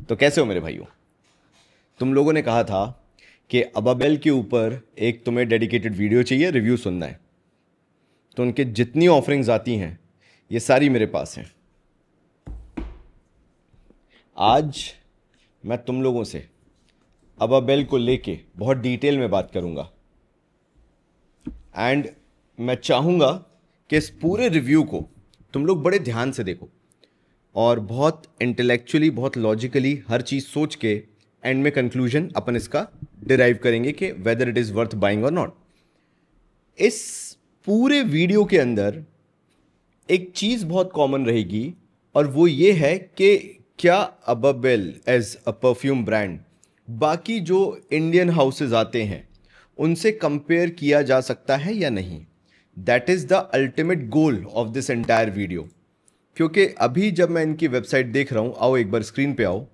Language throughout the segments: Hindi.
तो कैसे हो मेरे भाइयों? तुम लोगों ने कहा था कि अबाबेल के ऊपर एक तुम्हें डेडिकेटेड वीडियो चाहिए, रिव्यू सुनना है। तो उनके जितनी ऑफरिंग्स आती हैं ये सारी मेरे पास हैं। आज मैं तुम लोगों से अबाबेल को लेके बहुत डिटेल में बात करूंगा एंड मैं चाहूंगा कि इस पूरे रिव्यू को तुम लोग बड़े ध्यान से देखो और बहुत इंटेलेक्चुअली, बहुत लॉजिकली हर चीज़ सोच के एंड में कंक्लूजन अपन इसका डिराइव करेंगे कि whether it is worth buying और नॉट। इस पूरे वीडियो के अंदर एक चीज़ बहुत कॉमन रहेगी और वो ये है कि क्या Ababeel as a perfume brand बाकी जो इंडियन हाउसेज आते हैं उनसे कंपेयर किया जा सकता है या नहीं। That is the ultimate goal of this entire video. क्योंकि अभी जब मैं इनकी वेबसाइट देख रहा हूं, आओ एक बार स्क्रीन पे आओ।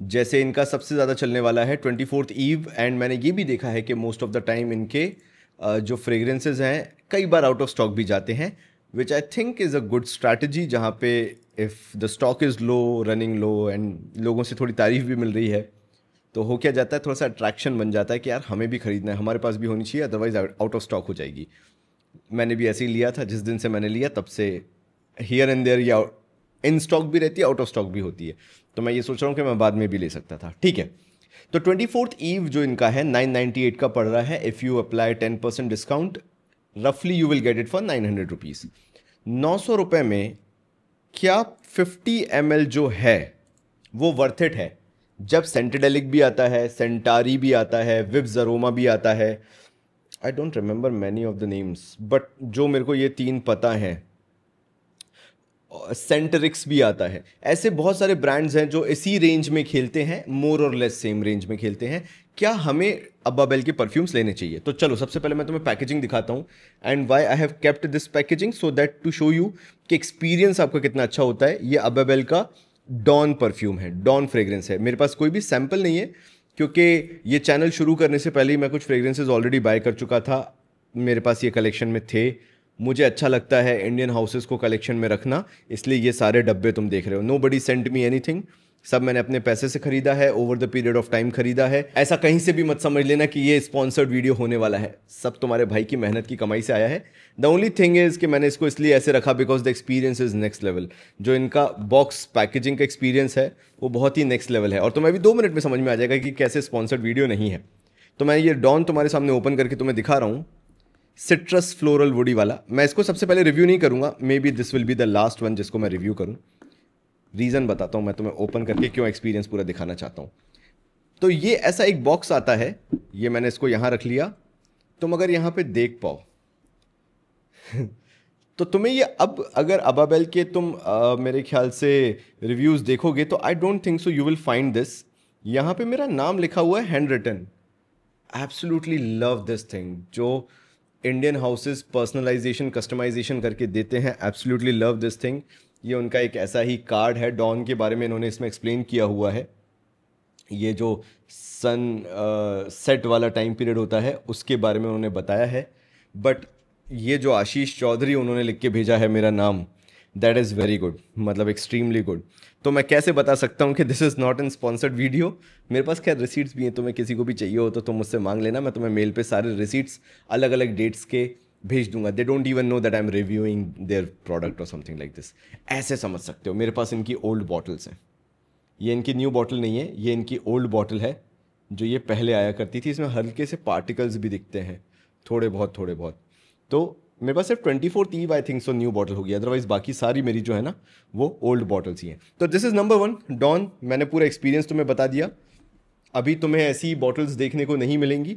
जैसे इनका सबसे ज़्यादा चलने वाला है 24th ईव एंड मैंने ये भी देखा है कि मोस्ट ऑफ द टाइम इनके जो फ्रेग्रेंसेज हैं कई बार आउट ऑफ स्टॉक भी जाते हैं, which I think is a good strategy. जहाँ पे if the stock is low, running low and लोगों से थोड़ी तारीफ भी मिल रही है तो हो क्या जाता है, थोड़ा सा अट्रैक्शन बन जाता है कि यार हमें भी खरीदना है, हमारे पास भी होनी चाहिए, अदरवाइज आउट ऑफ स्टॉक हो जाएगी। मैंने भी ऐसे ही लिया था, जिस दिन से मैंने लिया तब से हियर एंड देयर या इन स्टॉक भी रहती है, आउट ऑफ स्टॉक भी होती है। तो मैं ये सोच रहा हूँ कि मैं बाद में भी ले सकता था। ठीक है, तो 24th ईव जो इनका है 998 का पड़ रहा है। इफ़ यू अप्लाई 10% डिस्काउंट रफली you will get it for 900 rupees. 900 रुपये में क्या 50 ml जो है वो वर्थ इट है? जब सेंटेडेलिक भी आता है, सेंटारी भी आता है, विब्स अरोमा भी आता है, I don't remember many of the names but जो मेरे को ये तीन पता हैं, सेंटरिक्स भी आता है। ऐसे बहुत सारे ब्रांड्स हैं जो इसी रेंज में खेलते हैं, मोर और लेस सेम रेंज में खेलते हैं। क्या हमें अबाबेल के परफ्यूम्स लेने चाहिए? तो चलो सबसे पहले मैं तुम्हें पैकेजिंग दिखाता हूँ and why I have kept this packaging, so that to show you कि एक्सपीरियंस आपका कितना अच्छा होता है। ये अबाबेल का डॉन परफ्यूम है, डॉन फ्रेग्रेंस है। मेरे पास कोई भी सैंपल नहीं है क्योंकि ये चैनल शुरू करने से पहले ही मैं कुछ फ्रेग्रेंसेज ऑलरेडी बाय कर चुका था, मेरे पास ये कलेक्शन में थे। मुझे अच्छा लगता है इंडियन हाउसेस को कलेक्शन में रखना, इसलिए ये सारे डब्बे तुम देख रहे हो। नो बडी सेंट मी एनीथिंग, सब मैंने अपने पैसे से खरीदा है, over the period of time खरीदा है। ऐसा कहीं से भी मत समझ लेना कि ये स्पॉन्सर्ड वीडियो होने वाला है, सब तुम्हारे भाई की मेहनत की कमाई से आया है। द ओनली थिंग इज कि मैंने इसको इसलिए ऐसे रखा because the experience is next level. जो इनका बॉक्स पैकेजिंग का एक्सपीरियंस है वो बहुत ही नेक्स्ट लेवल है और तुम्हें अभी 2 मिनट में समझ में आ जाएगा कि कैसे स्पॉन्सर्ड वीडियो नहीं है। तो मैं ये डॉन तुम्हारे सामने ओपन करके तुम्हें दिखा रहा हूँ, सिट्रस फ्लोरल वुडी वाला। मैं इसको सबसे पहले रिव्यू नहीं करूंगा, may be this will be the last one जिसको मैं रिव्यू करूं। रीज़न बताता हूं मैं तुम्हें ओपन करके क्यों एक्सपीरियंस पूरा दिखाना चाहता हूं। तो ये ऐसा एक बॉक्स आता है, ये मैंने इसको यहां रख लिया। तुम अगर यहां पे देख पाओ तो तुम्हें ये, अब अगर अबाबेल के तुम मेरे ख्याल से रिव्यूज़ देखोगे तो I don't think so you will find this. यहां पे मेरा नाम लिखा हुआ है handwritten. Absolutely love this thing जो इंडियन हाउसेस पर्सनलाइजेशन कस्टमाइजेशन करके देते हैं। Absolutely love this thing. ये उनका एक ऐसा ही कार्ड है, डॉन के बारे में इन्होंने इसमें एक्सप्लेन किया हुआ है। ये जो सन सेट वाला टाइम पीरियड होता है उसके बारे में उन्होंने बताया है। बट ये जो आशीष चौधरी उन्होंने लिख के भेजा है मेरा नाम, दैट इज़ वेरी गुड, मतलब एक्सट्रीमली गुड। तो मैं कैसे बता सकता हूँ कि this is not an sponsored video. मेरे पास खैर रिसीट्स भी हैं, तुम्हें किसी को भी चाहिए हो तो तुम मुझसे मांग लेना, मैं तुम्हें मेल पे सारे रिसीट्स अलग अलग डेट्स के भेज दूंगा। They don't even know that I am reviewing their product और समथिंग लाइक दिस। ऐसे समझ सकते हो। मेरे पास इनकी ओल्ड बॉटल्स हैं, ये इनकी न्यू बॉटल नहीं है, ये इनकी ओल्ड बॉटल है जो ये पहले आया करती थी। इसमें हल्के से पार्टिकल्स भी दिखते हैं, थोड़े बहुत थोड़े बहुत। तो मेरे पास सिर्फ 24th eve I think so new bottle होगी, अदरवाइज बाकी सारी मेरी जो है ना वो ओल्ड बॉटल्स ही हैं। तो दिस इज़ नंबर 1 डॉन। मैंने पूरा एक्सपीरियंस तुम्हें बता दिया। अभी तुम्हें ऐसी बॉटल्स देखने को नहीं मिलेंगी,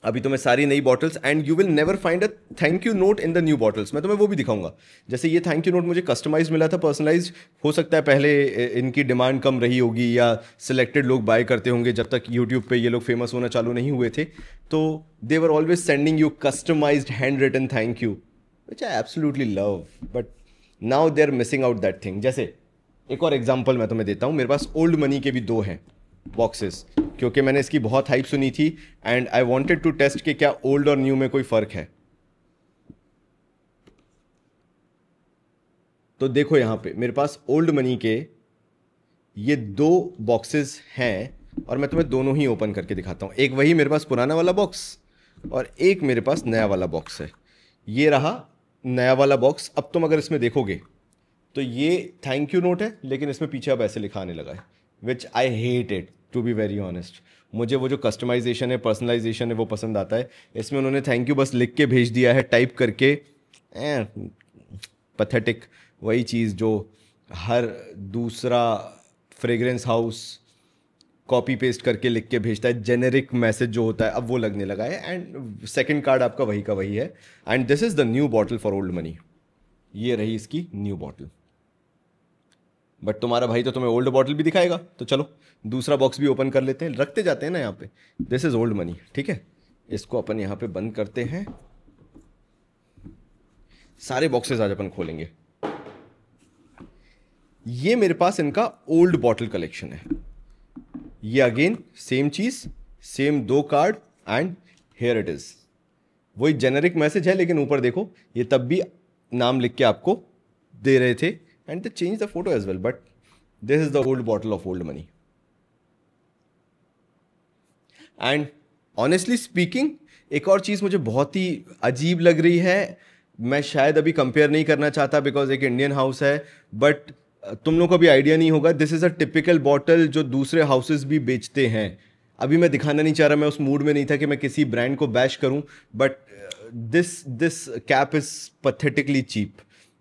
अभी तुम्हें सारी नई bottles, and you will never find a thank you note in the new bottles. मैं तुम्हें वो भी दिखाऊंगा। जैसे ये थैंक यू नोट मुझे कस्टमाइज मिला था, पर्सनलाइज। हो सकता है पहले इनकी डिमांड कम रही होगी या सिलेक्टेड लोग बाय करते होंगे जब तक यूट्यूब पे ये लोग फेमस होना चालू नहीं हुए थे। तो they were always sending you customized handwritten thank you, which I absolutely love. But now they are missing out that thing. जैसे एक और एग्जाम्पल मैं तुम्हें देता हूँ, मेरे पास ओल्ड मनी के भी 2 हैं बॉक्सेस, क्योंकि मैंने इसकी बहुत हाइप सुनी थी and I wanted to test कि क्या ओल्ड और न्यू में कोई फर्क है। तो देखो यहां पे मेरे पास ओल्ड मनी के ये दो बॉक्सेस हैं और मैं तुम्हें दोनों ही ओपन करके दिखाता हूँ। एक वही मेरे पास पुराना वाला बॉक्स और एक मेरे पास नया वाला बॉक्स है। ये रहा नया वाला बॉक्स। अब तुम अगर इसमें देखोगे तो ये थैंक यू नोट है, लेकिन इसमें पीछे अब ऐसे लिखा आने लगा है, which I hate it to be very honest. मुझे वो जो कस्टमाइजेशन है, पर्सनलाइजेशन है, वो पसंद आता है। इसमें उन्होंने थैंक यू बस लिख के भेज दिया है टाइप करके। पथेटिक। वही चीज़ जो हर दूसरा फ्रेग्रेंस हाउस कॉपी पेस्ट करके लिख के भेजता है, जेनेरिक मैसेज जो होता है, अब वो लगने लगा है। एंड सेकंड कार्ड आपका वही का वही है। And this is the new bottle for old money. ये रही इसकी न्यू बॉटल। बट तुम्हारा भाई तो तुम्हें ओल्ड बॉटल भी दिखाएगा, तो चलो दूसरा बॉक्स भी ओपन कर लेते हैं, रखते जाते हैं ना यहाँ पे। दिस इज ओल्ड मनी, ठीक है। इसको अपन यहाँ पे बंद करते हैं। सारे बॉक्सेस आज अपन खोलेंगे। ये मेरे पास इनका ओल्ड बॉटल कलेक्शन है। ये अगेन सेम चीज, सेम दो card and here it is. वही जेनेरिक मैसेज है, लेकिन ऊपर देखो ये तब भी नाम लिख के आपको दे रहे थे। And they change the photo as well, but this is the old bottle of old Money. And honestly speaking, एक और चीज मुझे बहुत ही अजीब लग रही है। मैं शायद अभी कंपेयर नहीं करना चाहता बिकॉज एक इंडियन हाउस है, बट तुम लोगों को भी आइडिया नहीं होगा। This is a typical bottle जो दूसरे हाउसेस भी बेचते हैं। अभी मैं दिखाना नहीं चाह रहा, मैं उस मूड में नहीं था कि मैं किसी ब्रांड को बैश करूं, but this cap is pathetically cheap.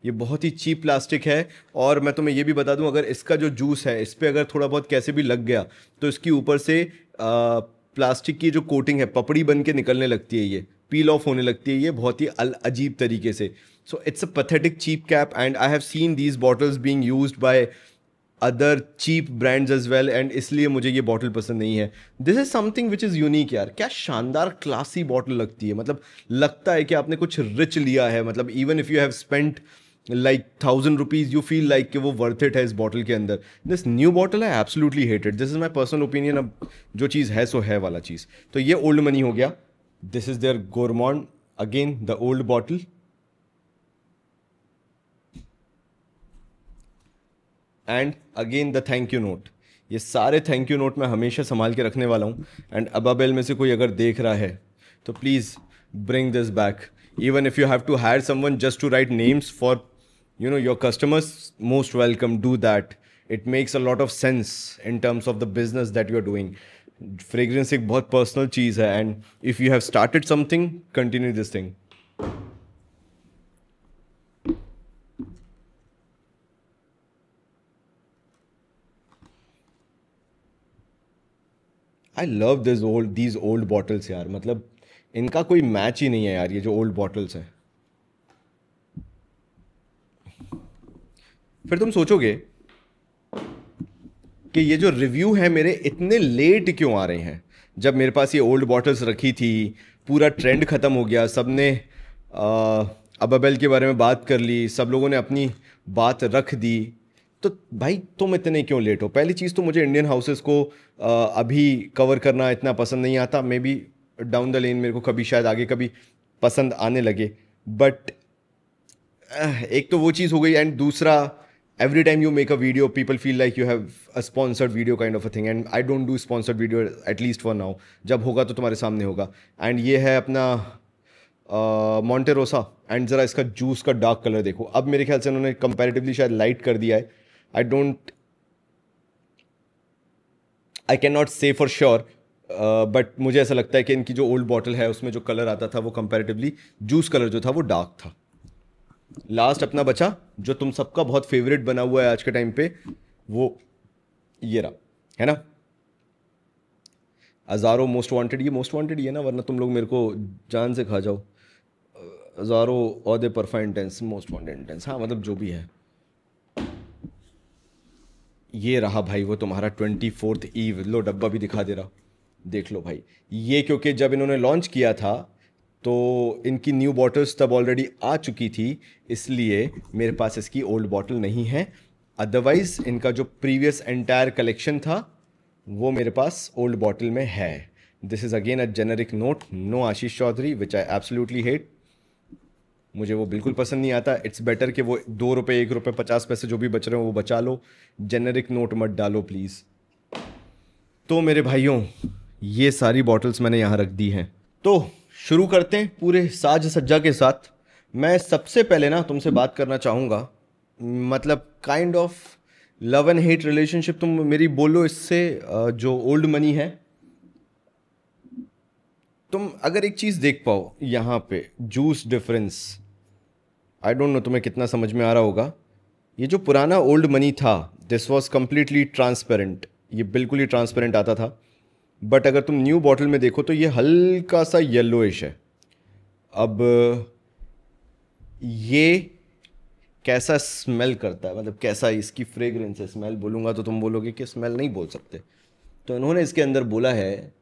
ये बहुत ही चीप प्लास्टिक है। और मैं तुम्हें ये भी बता दूं, अगर इसका जो जूस है इस पर अगर थोड़ा बहुत कैसे भी लग गया तो इसकी ऊपर से प्लास्टिक की जो कोटिंग है पपड़ी बन के निकलने लगती है, ये पील ऑफ होने लगती है, ये बहुत ही अजीब तरीके से। So it's a pathetic cheap cap and I have seen these bottles being used by other cheap brands as well, and इसलिए मुझे ये बॉटल पसंद नहीं है। This is something which is unique यार। क्या शानदार क्लासी बॉटल लगती है, मतलब लगता है कि आपने कुछ रिच लिया है। मतलब even if you have spent like 1,000 rupees, you feel like कि वो वर्थ इट है इस बॉटल के अंदर। दिस न्यू बॉटल है absolutely hated. This is my personal opinion. अब जो चीज़ है सो है वाला चीज़। तो ये ओल्ड मनी हो गया। This is their gourmand, again the old bottle. And again the thank you note. ये सारे थैंक यू नोट मैं हमेशा संभाल के रखने वाला हूँ। एंड अबाबेल में से कोई अगर देख रहा है तो please bring this back. Even if you have to hire someone just to write names for your customers, most welcome, do that. It makes a lot of sense in terms of the business that you're doing. Fragrance एक बहुत personal चीज़ है, and if you have started something, continue this thing. I love these old bottles यार। मतलब इनका कोई मैच ही नहीं है यार, ये जो ओल्ड बॉटल्स हैं। फिर तुम सोचोगे कि ये जो रिव्यू है मेरे इतने लेट क्यों आ रहे हैं, जब मेरे पास ये ओल्ड बॉटल्स रखी थी, पूरा ट्रेंड ख़त्म हो गया, सबने अबाबेल के बारे में बात कर ली, सब लोगों ने अपनी बात रख दी। तो भाई तुम इतने क्यों लेट हो? पहली चीज़ तो मुझे इंडियन हाउसेस को अभी कवर करना इतना पसंद नहीं आता। May be down the lane मेरे को कभी शायद आगे कभी पसंद आने लगे, बट एक तो वो चीज़ हो गई। एंड दूसरा, every time you make a video people feel like you have a sponsored video kind of a thing, and I don't do sponsored video at least for now. जब होगा तो तुम्हारे सामने होगा। एंड ये है अपना मॉन्टेरोसा। एंड ज़रा इसका जूस का डार्क कलर देखो। अब मेरे ख्याल से उन्होंने कंपैरेटिवली शायद लाइट कर दिया है। आई कैन नॉट से फॉर श्योर, बट मुझे ऐसा लगता है कि इनकी जो ओल्ड बॉटल है उसमें जो कलर आता था वो कंपैरेटिवली जूस कलर जो था वो डार्क था। लास्ट अपना बचा जो तुम सबका बहुत फेवरेट बना हुआ है आज के टाइम पे, वो ये रहा, है ना, अजारो मोस्ट वांटेड। ये मोस्ट वांटेड ही है ना, वरना तुम लोग मेरे को जान से खा जाओ। अजारो और परफा इंटेंस, मोस्ट वांटेड इंटेंस, हाँ मतलब जो भी है। ये रहा भाई वो तुम्हारा 24th ईव। लो डब्बा भी दिखा दे रहा, देख लो भाई। ये क्योंकि जब इन्होंने लॉन्च किया था तो इनकी न्यू बॉटल्स तब ऑलरेडी आ चुकी थी, इसलिए मेरे पास इसकी ओल्ड बॉटल नहीं है। अदरवाइज इनका जो प्रीवियस एंटायर कलेक्शन था वो मेरे पास ओल्ड बॉटल में है। This is again a generic note, no Ashish Chaudhary, which I absolutely hate. मुझे वो बिल्कुल पसंद नहीं आता। इट्स बेटर कि वो 2 रुपये, 1 रुपये 50 पैसे जो भी बच रहे हो वो बचा लो, जेनेरिक नोट मत डालो प्लीज़। तो मेरे भाइयों, ये सारी बॉटल्स मैंने यहाँ रख दी हैं। तो शुरू करते हैं पूरे साज सज्जा के साथ। मैं सबसे पहले ना तुमसे बात करना चाहूँगा, मतलब kind of love and hate relationship तुम मेरी बोलो इससे, जो ओल्ड मनी है। तुम अगर एक चीज़ देख पाओ यहाँ पे, juice difference, I don't no तुम्हें कितना समझ में आ रहा होगा। ये जो पुराना ओल्ड मनी था, दिस वॉज कम्प्लीटली ट्रांसपेरेंट, ये बिल्कुल ही ट्रांसपेरेंट आता था। बट अगर तुम न्यू बॉटल में देखो तो ये हल्का सा येलोइश है। अब ये कैसा स्मेल करता है, मतलब कैसा इसकी फ्रेग्रेंस है, स्मेल बोलूँगा तो तुम बोलोगे कि स्मेल नहीं बोल सकते। तो इन्होंने इसके अंदर बोला है,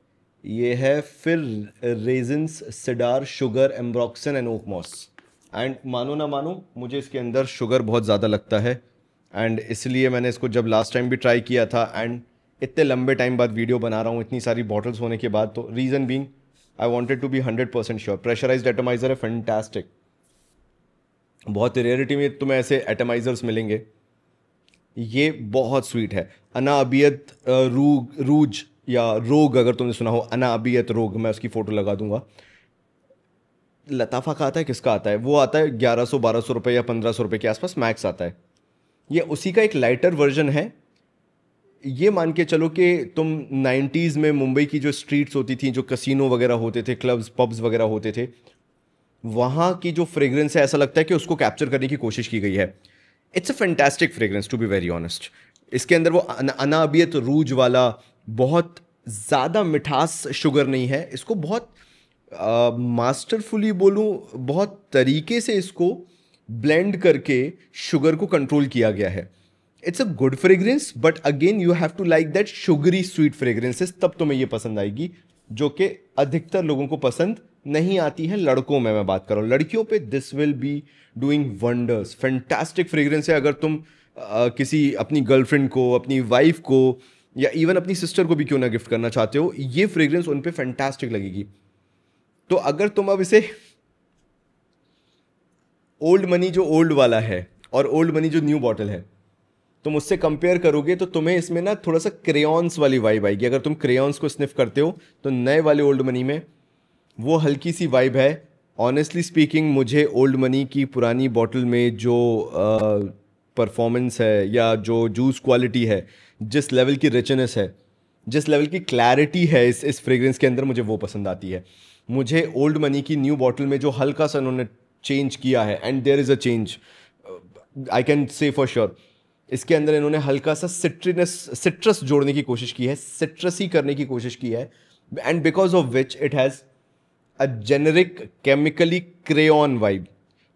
ये है फिर raisins, cedar, sugar, ambroxan and oak moss. And मानो ना मानो, मुझे इसके अंदर शुगर बहुत ज़्यादा लगता है, एंड इसलिए मैंने इसको जब लास्ट टाइम भी ट्राई किया था, एंड इतने लंबे टाइम बाद वीडियो बना रहा हूँ इतनी सारी बॉटल्स होने के बाद, तो reason being I wanted to be 100% sure. Pressurised atomiser है, फैंटास्टिक। बहुत रेयरिटी में तुम्हें ऐसे एटमाइज़र्स मिलेंगे। ये बहुत स्वीट है। अना अबियत रूज या रोग, अगर तुमने सुना हो अना अबियत रोग, मैं उसकी फ़ोटो लगा दूंगा। लताफ़ा का आता है, किसका आता है, वो आता है 1100-1200 रुपये या 1500 रुपये के आसपास मैक्स आता है। ये उसी का एक लाइटर वर्जन है। ये मान के चलो कि तुम 90s में मुंबई की जो स्ट्रीट्स होती थी, जो कसिनो वगैरह होते थे, क्लब्स पब्स वगैरह होते थे, वहाँ की जो फ्रेग्रेंस है, ऐसा लगता है कि उसको कैप्चर करने की कोशिश की गई है। It's a fantastic fragrance to be very honest. इसके अंदर वो अनाबियत रूज वाला बहुत ज़्यादा मिठास शुगर नहीं है, इसको बहुत मास्टरफुली बोलूँ, बहुत तरीके से इसको ब्लेंड करके शुगर को कंट्रोल किया गया है। It's a good fragrance, but again you have to like that sugary sweet fragrances, तब तुम्हें ये पसंद आएगी, जो कि अधिकतर लोगों को पसंद नहीं आती है। लड़कों में मैं बात कर रहा हूँ, लड़कियों पे this will be doing wonders. Fantastic fragrance है। अगर तुम किसी अपनी गर्लफ्रेंड को, अपनी वाइफ को, या इवन अपनी सिस्टर को भी क्यों ना गिफ्ट करना चाहते हो, ये फ्रेग्रेंस उन पे फैंटास्टिक लगेगी। तो अगर तुम अब इसे ओल्ड मनी जो ओल्ड वाला है और ओल्ड मनी जो न्यू बॉटल है, तुम उससे कंपेयर करोगे तो तुम्हें इसमें ना थोड़ा सा क्रेयॉन्स वाली वाइब आएगी। अगर तुम क्रेयॉन्स को स्निफ करते हो तो नए वाले ओल्ड मनी में वो हल्की सी वाइब है। ऑनेस्टली स्पीकिंग, मुझे ओल्ड मनी की पुरानी बॉटल में जो परफॉर्मेंस है या जो जूस क्वालिटी है, जिस लेवल की रिचनेस है, जिस लेवल की क्लैरिटी है इस फ्रेग्रेंस के अंदर, मुझे वो पसंद आती है। मुझे ओल्ड मनी की न्यू बॉटल में जो हल्का सा उन्होंने चेंज किया है, and there is a change, I can say for sure, इसके अंदर इन्होंने हल्का सा सिट्रस जोड़ने की कोशिश की है, सिट्रसी करने की कोशिश की है, and because of which it has a generic chemically crayon vibe.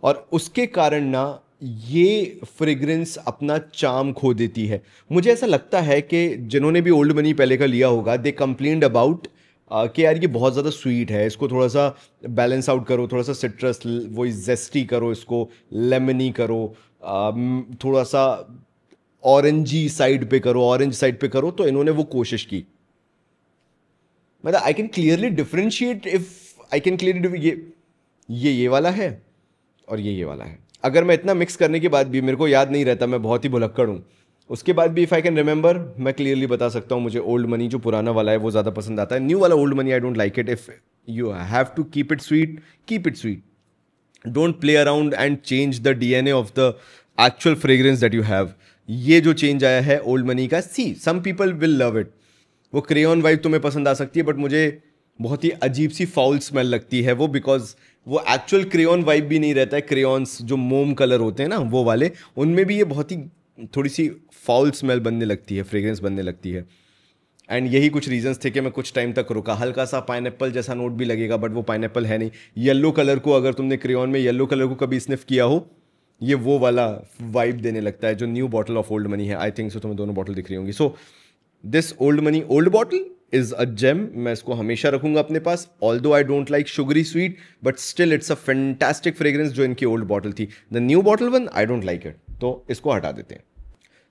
और उसके कारण ना ये फ्रेग्रेंस अपना चार्म खो देती है। मुझे ऐसा लगता है कि जिन्होंने भी ओल्ड मनी पहले का लिया होगा, दे कंप्लेन्ड अबाउट कि यार ये बहुत ज़्यादा स्वीट है, इसको थोड़ा सा बैलेंस आउट करो, थोड़ा सा सिट्रस, वो जेस्टी करो, इसको लेमनी करो, थोड़ा सा ऑरेंजी साइड पे करो, ऑरेंज साइड पे करो। तो इन्होंने वो कोशिश की। मतलब I can clearly differentiate, if I can clearly, ये वाला है और ये वाला है। अगर मैं इतना मिक्स करने के बाद भी मेरे को याद नहीं रहता, मैं बहुत ही भुलक्कड़ हूँ, उसके बाद भी इफ़ आई कैन रिमेंबर, मैं क्लियरली बता सकता हूँ मुझे ओल्ड मनी जो पुराना वाला है वो ज़्यादा पसंद आता है। न्यू वाला old money I don't like it. If you have to keep it sweet, keep it sweet, don't play around and change the DNA of the actual fragrance that you have. ये जो चेंज आया है ओल्ड मनी का, see some people will love it, वो क्रेयॉन वाइब तुम्हें पसंद आ सकती है, बट मुझे बहुत ही अजीब सी फाउल स्मेल लगती है वो, बिकॉज वो एक्चुअल क्रेयॉन वाइब भी नहीं रहता है। क्रेयॉन्स जो मोम कलर होते हैं ना वो वाले, उनमें भी ये बहुत ही थोड़ी सी फाउल स्मेल बनने लगती है, फ्रेग्रेंस बनने लगती है। एंड यही कुछ रीजंस थे कि मैं कुछ टाइम तक रुका। हल्का सा पाइनएप्पल जैसा नोट भी लगेगा, बट वो पाइनएप्पल है नहीं। येलो कलर को, अगर तुमने क्रेयॉन में येलो कलर को कभी स्निफ किया हो, ये वो वाला वाइब देने लगता है जो new bottle of old money है। आई थिंक सो तुम्हें दोनों बॉटल दिख रही होंगी। So this old money old bottle is a gem, मैं इसको हमेशा रखूंगा अपने पास। Although I don't like sugary sweet, but still it's a fantastic fragrance जो इनकी ओल्ड बॉटल थी। The new bottle one I don't like it, तो इसको हटा देते हैं।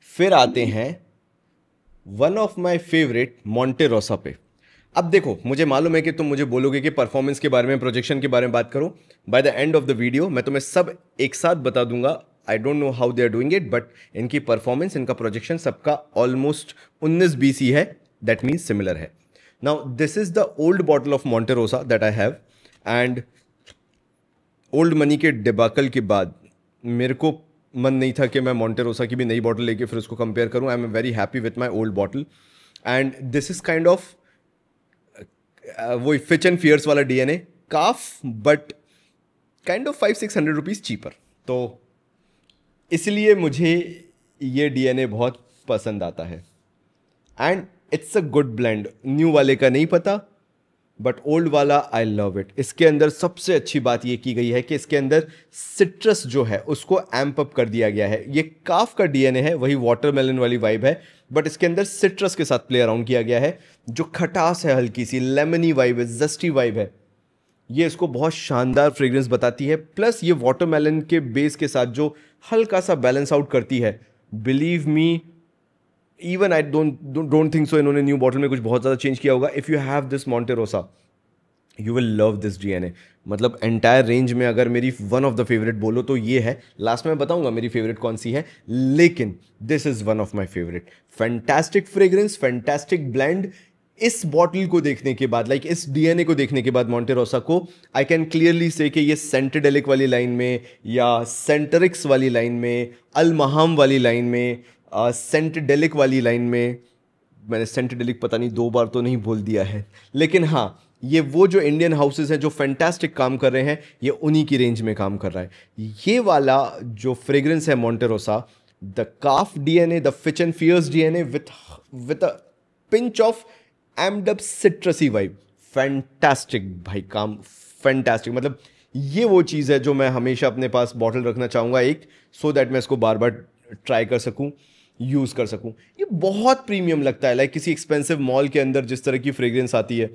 फिर आते हैं one of my favourite, Monte Rosa पे। अब देखो, मुझे मालूम है कि तुम मुझे बोलोगे कि परफॉर्मेंस के बारे में, प्रोजेक्शन के बारे में बात करो। By the end of the video मैं तुम्हें सब एक साथ बता दूंगा। I don't know how they are doing it, but इनकी परफॉर्मेंस, इनका प्रोजेक्शन सबका ऑलमोस्ट 19-20 ही है। दैट मीन्स सिमिलर है। Now this is the old bottle of Monte Rosa that I have, and old money के डिबाकल के बाद मेरे को मन नहीं था कि मैं मॉन्टे रोसा की भी नई बॉटल लेके फिर उसको कंपेयर करूं। I am very happy with my old bottle, and this is kind of वो फिच एंड फियर्स वाला DNA, calf, but kind of 500-600 rupees cheaper. तो इसलिए मुझे ये डीएनए बहुत पसंद आता है, and it's a good blend. New वाले का नहीं पता, बट ओल्ड वाला आई लव इट। इसके अंदर सबसे अच्छी बात ये की गई है कि इसके अंदर सिट्रस जो है उसको एम्प अप कर दिया गया है। ये काफ का डीएनए है, वही वाटरमेलन वाली वाइब है, बट इसके अंदर सिट्रस के साथ प्ले अराउंड किया गया है। जो खटास है, हल्की सी लेमनी वाइब है, जस्टी वाइब है, ये इसको बहुत शानदार फ्रेग्रेंस बताती है। प्लस ये वाटरमेलन के बेस के साथ जो हल्का सा बैलेंस आउट करती है, believe me, even I don't think सो इन्होंने न्यू बॉटल में कुछ बहुत ज़्यादा चेंज किया होगा। If you have this Monte Rosa, you will love this DNA. मतलब एंटायर रेंज में अगर मेरी वन ऑफ द फेवरेट बोलो तो ये है। लास्ट में बताऊंगा मेरी फेवरेट कौन सी है, लेकिन this is one of my favourite. Fantastic fragrance, fantastic blend. इस बॉटल को देखने के बाद, लाइक इस डीएनए को देखने के बाद मॉन्टे रोसा को, आई कैन क्लियरली से कि ये सेंटेडेलिक वाली लाइन में, या सेंटरिक्स वाली लाइन में, अल-महाम वाली लाइन में, सेंटेडेलिक वाली लाइन में, मैंने सेंटेडेलिक पता नहीं 2 बार तो नहीं बोल दिया है, लेकिन हाँ, ये वो जो इंडियन हाउसेस हैं जो फैंटास्टिक काम कर रहे हैं, ये उन्हीं की रेंज में काम कर रहा है। ये वाला जो फ्रेग्रेंस है Monte Rosa, the calf DNA, the Fitch and Fierce DNA with a pinch of amped up citrusy vibe, fantastic भाई काम, फैंटास्टिक। मतलब ये वो चीज़ है जो मैं हमेशा अपने पास बॉटल रखना चाहूँगा एक, सो दैट मैं इसको बार बार ट्राई कर सकूँ, यूज़ कर सकूँ। ये बहुत प्रीमियम लगता है, लाइक किसी एक्सपेंसिव मॉल के अंदर जिस तरह की फ्रेग्रेंस आती है,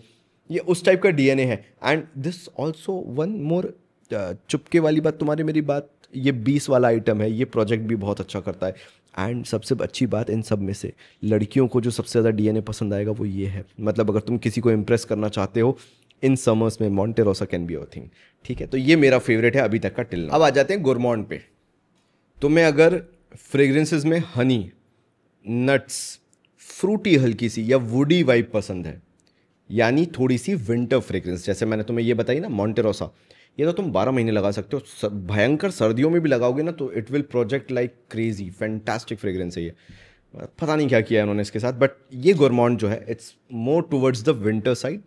ये उस टाइप का डीएनए है। And this also one more, चुपके वाली बात तुम्हारी मेरी बात, ये 20 वाला आइटम है, ये प्रोजेक्ट भी बहुत अच्छा करता है। एंड सबसे अच्छी बात इन सब में से, लड़कियों को जो सबसे ज़्यादा डीएनए पसंद आएगा वो ये है। मतलब अगर तुम किसी को इम्प्रेस करना चाहते हो इन समर्स में, Monte Rosa can be a thing. ठीक है, तो ये मेरा फेवरेट है अभी तक का टिल। अब आ जाते हैं गोरमॉन्ड पे। तुम्हें अगर फ्रेग्रेंसेस में हनी, नट्स, फ्रूटी हल्की सी या वुडी वाइब पसंद है, यानी थोड़ी सी विंटर फ्रेग्रेंस, जैसे मैंने तुम्हें ये बताई ना मॉन्टे रोसा, ये तो तुम 12 महीने लगा सकते हो। भयंकर सर्दियों में भी लगाओगे ना तो it will project like crazy. Fantastic fragrance है ये, पता नहीं क्या किया है उन्होंने इसके साथ, बट ये गोरमॉन्ड जो है it's more towards the winter side.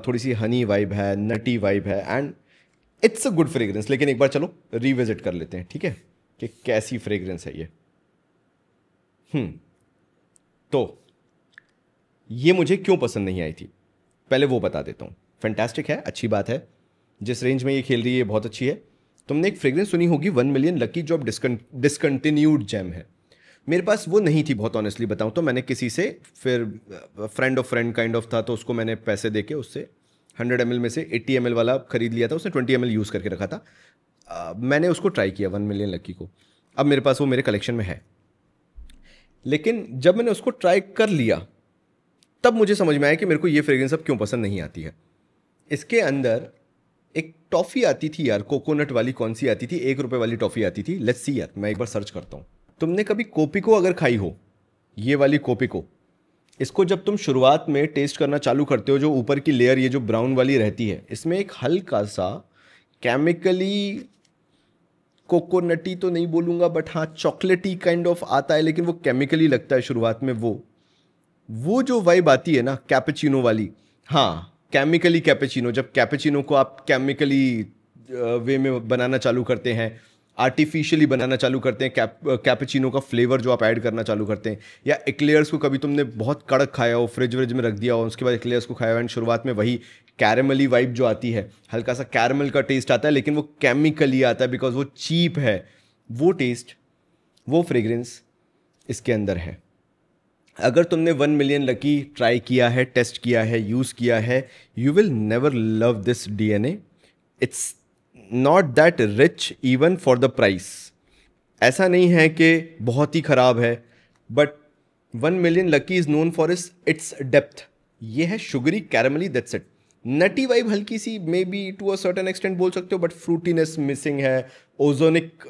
थोड़ी सी हनी वाइब है, नटी वाइब है, and it's a good fragrance. लेकिन एक बार चलो रिविजिट कर लेते हैं, ठीक है, कि कैसी फ्रेग्रेंस है ये। तो ये मुझे क्यों पसंद नहीं आई थी, पहले वो बता देता हूँ। फैंटास्टिक है, अच्छी बात है, जिस रेंज में ये खेल रही है बहुत अच्छी है। तुमने एक फ्रेग्रेंस सुनी होगी 1 मिलियन लकी, जो अब डिसकंटिन्यूड जेम है। मेरे पास वो नहीं थी, बहुत ऑनेस्टली बताऊँ तो। मैंने किसी से, फिर friend of friend kind of था, तो उसको मैंने पैसे दे के उससे 100 ml में से 80 ml वाला खरीद लिया था। उसने 20 ml यूज़ करके रखा था। मैंने उसको ट्राई किया 1 मिलियन लकी को, अब मेरे पास वो मेरे कलेक्शन में है। लेकिन जब मैंने उसको ट्राई कर लिया तब मुझे समझ में आया कि मेरे को ये फ्रेग्रेंस अब क्यों पसंद नहीं आती है। इसके अंदर एक टॉफ़ी आती थी यार, कोकोनट वाली, कौन सी आती थी, 1 रुपये वाली टॉफ़ी आती थी। लेट्स सी यार, मैं एक बार सर्च करता हूँ। तुमने कभी कोपिको अगर खाई हो, ये वाली कोपिको, इसको जब तुम शुरुआत में टेस्ट करना चालू करते हो, जो ऊपर की लेयर ये जो ब्राउन वाली रहती है, इसमें एक हल्का सा केमिकली, कोकोनटी तो नहीं बोलूँगा, बट हाँ चॉकलेटी काइंड ऑफ आता है, लेकिन वो केमिकली लगता है शुरुआत में। वो जो वाइब आती है ना कैपेचिनो वाली, हाँ केमिकली कैपेचिनो, जब कैपेचिनो को आप केमिकली वे में बनाना चालू करते हैं, आर्टिफिशियली बनाना चालू करते हैं, कैपेचिनो का फ्लेवर जो आप ऐड करना चालू करते हैं, या एक्लेयर्स को कभी तुमने बहुत कड़क खाया हो, फ्रिज व्रिज में रख दिया हो, उसके बाद एक्लेयर्स को खाया हो, एंड शुरुआत में वही कैरेमली वाइब जो आती है, हल्का सा कैरेमल का टेस्ट आता है, लेकिन वो केमिकली आता है बिकॉज वो चीप है। वो टेस्ट, वो फ्रेग्रेंस इसके अंदर है। अगर तुमने 1 मिलियन लकी ट्राई किया है, टेस्ट किया है, यूज़ किया है, you will never love this DNA. It's not that rich even for the price. ऐसा नहीं है कि बहुत ही ख़राब है, but 1 million lucky is known for its depth. ये है sugary caramelly, that's it. Nutty vibe हल्की सी maybe to a certain extent बोल सकते हो, बट फ्रूटीनेस मिसिंग है, ओजोनिक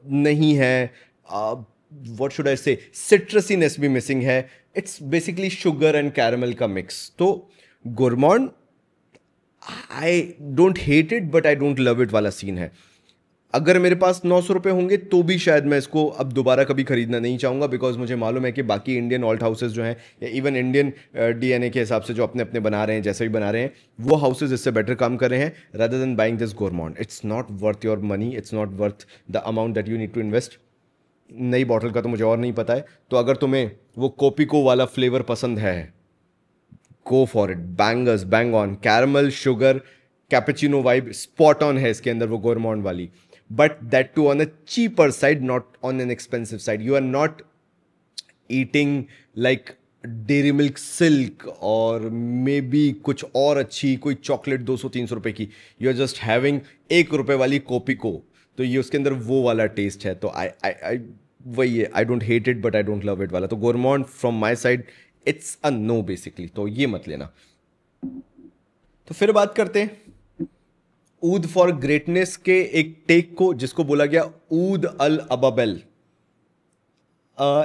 नहीं है, व्हाट शुड आई से, सिट्रसीनेस भी मिसिंग है। It's basically sugar and caramel का मिक्स। तो gourmand I don't hate it but I don't love it वाला सीन है। अगर मेरे पास 900 रुपये होंगे तो भी शायद मैं इसको अब दोबारा कभी खरीदना नहीं चाहूँगा, बिकॉज मुझे मालूम है कि बाकी इंडियन ऑल्ट हाउसेज जो हैं या इवन इंडियन डीएनए के हिसाब से जो अपने अपने बना रहे हैं, जैसे भी बना रहे हैं, वो हाउसेज इससे बेटर काम कर रहे हैं rather than buying this gourmand. It's not worth your money, it's not worth the amount that you need to invest. नई बॉटल का तो मुझे और नहीं पता है, तो अगर तुम्हें वो कोपिको वाला फ्लेवर पसंद है, go for it. Bangers, bang on, caramel, sugar, cappuccino vibe spot on है इसके अंदर वो गोरमॉन्ड वाली, but that too on a cheaper side, not on an expensive side. You are not eating like Dairy Milk Silk और मे बी कुछ और अच्छी कोई चॉकलेट 200-300 रुपए की। यू आर जस्ट हैविंग 1 रुपए वाली कोपिको। तो ये उसके अंदर वो वाला टेस्ट है। तो आई वही है, I don't hate it but I don't love it वाला। तो gourmand from my side it's a no basically, तो ये मत लेना। तो फिर बात करते हैं ऊद फॉर ग्रेटनेस के एक टेक को, जिसको बोला गया ऊद अल अबाबेल।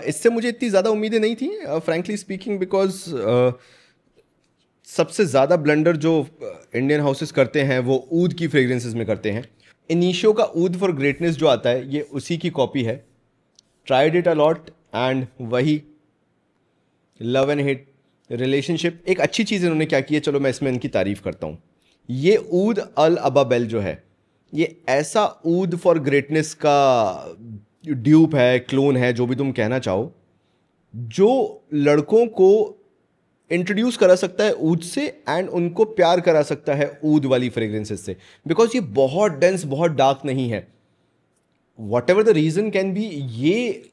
इससे मुझे इतनी ज़्यादा उम्मीदें नहीं थी फ्रैंकली स्पीकिंग, बिकॉज सबसे ज़्यादा ब्लंडर जो इंडियन हाउसेस करते हैं वो ऊद की फ्रेग्रेंसेस में करते हैं। इनिशियो का ऊद फॉर ग्रेटनेस जो आता है ये उसी की कॉपी है। ट्राइड इट अलॉट एंड वही लव एंड हेट रिलेशनशिप। एक अच्छी चीज़ इन्होंने क्या की है, चलो मैं इसमें इनकी तारीफ करता हूँ। ये ऊद अल अबाबेल जो है, ये ऐसा ऊद फॉर ग्रेटनेस का ड्यूप है, क्लोन है, जो भी तुम कहना चाहो, जो लड़कों को इंट्रोड्यूस करा सकता है ऊद से एंड उनको प्यार करा सकता है ऊद वाली फ्रेग्रेंसेस से। बिकॉज ये बहुत डेंस, बहुत डार्क नहीं है। Whatever the reason can be, ये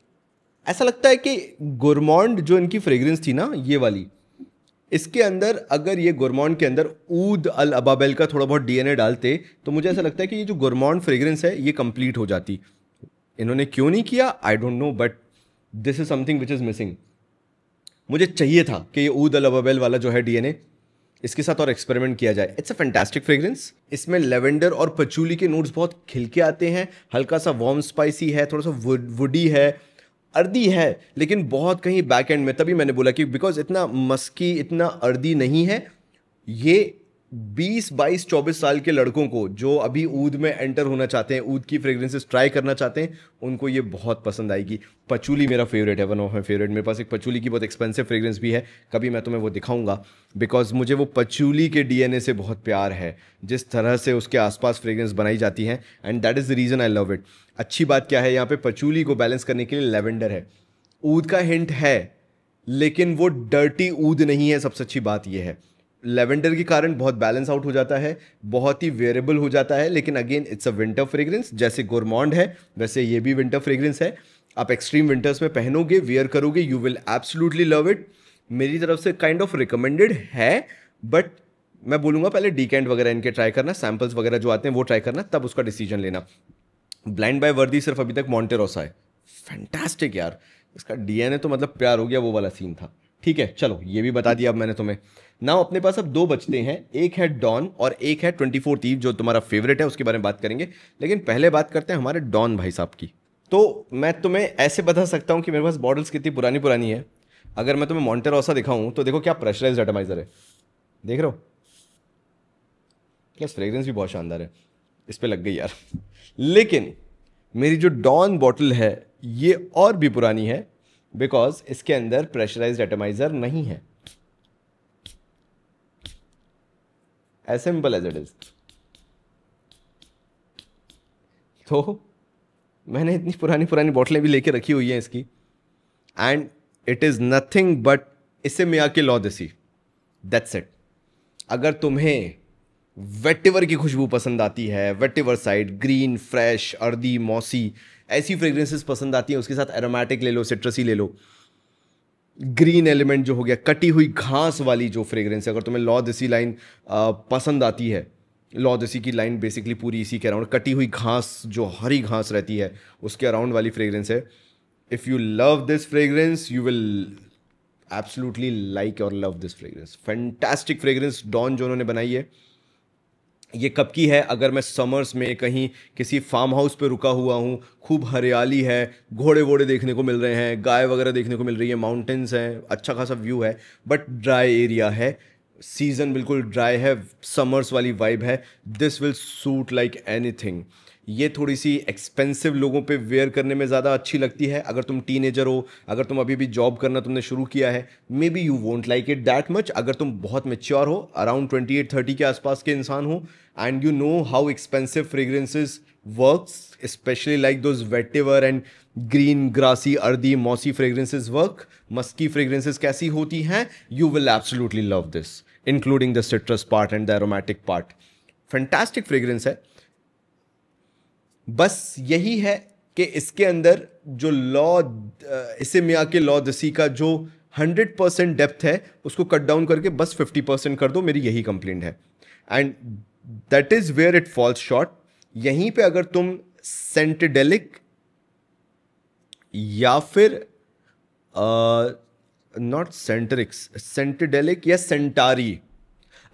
ऐसा लगता है कि गोरमॉन्ड जो इनकी फ्रेग्रेंस थी ना ये वाली, इसके अंदर अगर ये गोरमॉन्ड के अंदर ऊद अल अबाबेल का थोड़ा बहुत डीएनए डालते तो मुझे ऐसा लगता है कि ये जो गोरमॉन्ड फ्रेग्रेंस है ये कंप्लीट हो जाती। इन्होंने क्यों नहीं किया आई don't no, but this is something which is missing. मुझे चाहिए था कि ये ऊद अल अबाबेल वाला जो है डीएनए, इसके साथ और एक्सपेरिमेंट किया जाए। It's a fantastic fragrance. इसमें लेवेंडर और पचूली के नोट्स बहुत खिल के आते हैं, हल्का सा वार्म स्पाइसी है, थोड़ा सा वुडी है, अर्दी है, लेकिन बहुत कहीं बैक एंड में। तभी मैंने बोला कि बिकॉज इतना मस्की, इतना अर्दी नहीं है। ये 20, 22, 24 साल के लड़कों को जो अभी ऊद में एंटर होना चाहते हैं, ऊद की फ्रेग्रेंसेस ट्राई करना चाहते हैं, उनको ये बहुत पसंद आएगी। पचूली मेरा फेवरेट है, वन ऑफ माई फेवरेट। मेरे पास एक पचूली की बहुत एक्सपेंसिव फ्रेग्रेंस भी है, कभी मैं तुम्हें वो दिखाऊंगा, बिकॉज मुझे वो पचूली के डीएनए से बहुत प्यार है, जिस तरह से उसके आसपास फ्रेग्रेंस बनाई जाती हैं, and that is the reason I love it. अच्छी बात क्या है, यहाँ पे पचूली को बैलेंस करने के लिए लेवेंडर है, ऊद का हिंट है, लेकिन वो डर्टी ऊद नहीं है। सबसे अच्छी बात यह है, लेवेंडर के कारण बहुत बैलेंस आउट हो जाता है, बहुत ही वेरिएबल हो जाता है। लेकिन again it's a winter fragrance, जैसे गोरमॉन्ड है वैसे ये भी विंटर फ्रेग्रेंस है। आप एक्सट्रीम विंटर्स में पहनोगे, वियर करोगे, you will absolutely love it. मेरी तरफ से काइंड ऑफ रिकमेंडेड है, बट मैं बोलूँगा पहले डीकेंट वगैरह इनके ट्राई करना, सैम्पल्स वगैरह जो आते हैं वो ट्राई करना, तब उसका डिसीजन लेना। ब्लाइंड बाय वर्दी सिर्फ अभी तक मॉन्टेरोसा है। फैंटास्टिक यार, इसका डीएनए तो मतलब प्यार हो गया, वो वाला सीन था। ठीक है, चलो ये भी बता दिया अब मैंने तुम्हें। नाउ अपने पास अब दो बचते हैं, एक है डॉन और एक है 24 ईव, जो तुम्हारा फेवरेट है, उसके बारे में बात करेंगे। लेकिन पहले बात करते हैं हमारे डॉन भाई साहब की। तो मैं तुम्हें ऐसे बता सकता हूँ कि मेरे पास बॉटल्स कितनी पुरानी पुरानी है। अगर मैं तुम्हें मॉन्टेरोसा दिखाऊं तो देखो क्या प्रेशराइज्ड एटमाइजर है, देख रहे हो? प्लस फ्रेग्रेंस भी बहुत शानदार है, इस पे लग गई यार। लेकिन मेरी जो डॉन बॉटल है ये और भी पुरानी है, बिकॉज इसके अंदर प्रेशराइज्ड एटमाइजर नहीं है। As simple as it is. तो मैंने इतनी पुरानी पुरानी बोतलें भी लेके रखी हुई हैं इसकी, and it is nothing but इसे मियाके लॉ देसी, दैट्स इट। अगर तुम्हें वेटिवर की खुशबू पसंद आती है, vetiver side, green, fresh, earthy, mossy, ऐसी फ्रेग्रेंसेस पसंद आती हैं, उसके साथ एरोमेटिक ले लो, सिट्रसी ले लो, ग्रीन एलिमेंट जो हो गया, कटी हुई घास वाली जो फ्रेग्रेंस है, अगर तुम्हें लॉ देसी लाइन पसंद आती है, लॉ देसी की लाइन बेसिकली पूरी इसी के अराउंड, कटी हुई घास जो हरी घास रहती है उसके अराउंड वाली फ्रेग्रेंस है। If you love this fragrance you will absolutely like और love this fragrance, fantastic fragrance डॉन जो उन्होंने बनाई है। ये कब की है? अगर मैं समर्स में कहीं किसी फार्म हाउस पे रुका हुआ हूँ, खूब हरियाली है, घोड़े वोड़े देखने को मिल रहे हैं, गाय वगैरह देखने को मिल रही है, माउंटेन्स हैं, अच्छा खासा व्यू है, बट ड्राई एरिया है, सीजन बिल्कुल ड्राई है, समर्स वाली वाइब है, this will suit like anything. ये थोड़ी सी एक्सपेंसिव लोगों पे वेयर करने में ज़्यादा अच्छी लगती है। अगर तुम टीनेजर हो, अगर तुम अभी भी जॉब करना तुमने शुरू किया है, may be you won't like it that much. अगर तुम बहुत मेच्योर हो, अराउंड 28-30 के आसपास के इंसान हो, and you know how expensive fragrances works, specially like those vetiver and green grassy earthy mossy fragrances work, musky fragrances कैसी होती हैं, you will absolutely love this, including the citrus part and the aromatic part. Fantastic fragrance है। बस यही है कि इसके अंदर जो लॉ, इसे मियाके लॉ दसी का जो 100% डेप्थ है उसको कट डाउन करके बस 50% कर दो, मेरी यही कंप्लेंट है। And that is where it falls short. यहीं पे अगर तुम सेंटेडेलिक या फिर नॉट सेंटरिक्स, सेंटेडेलिक या सेंटारी,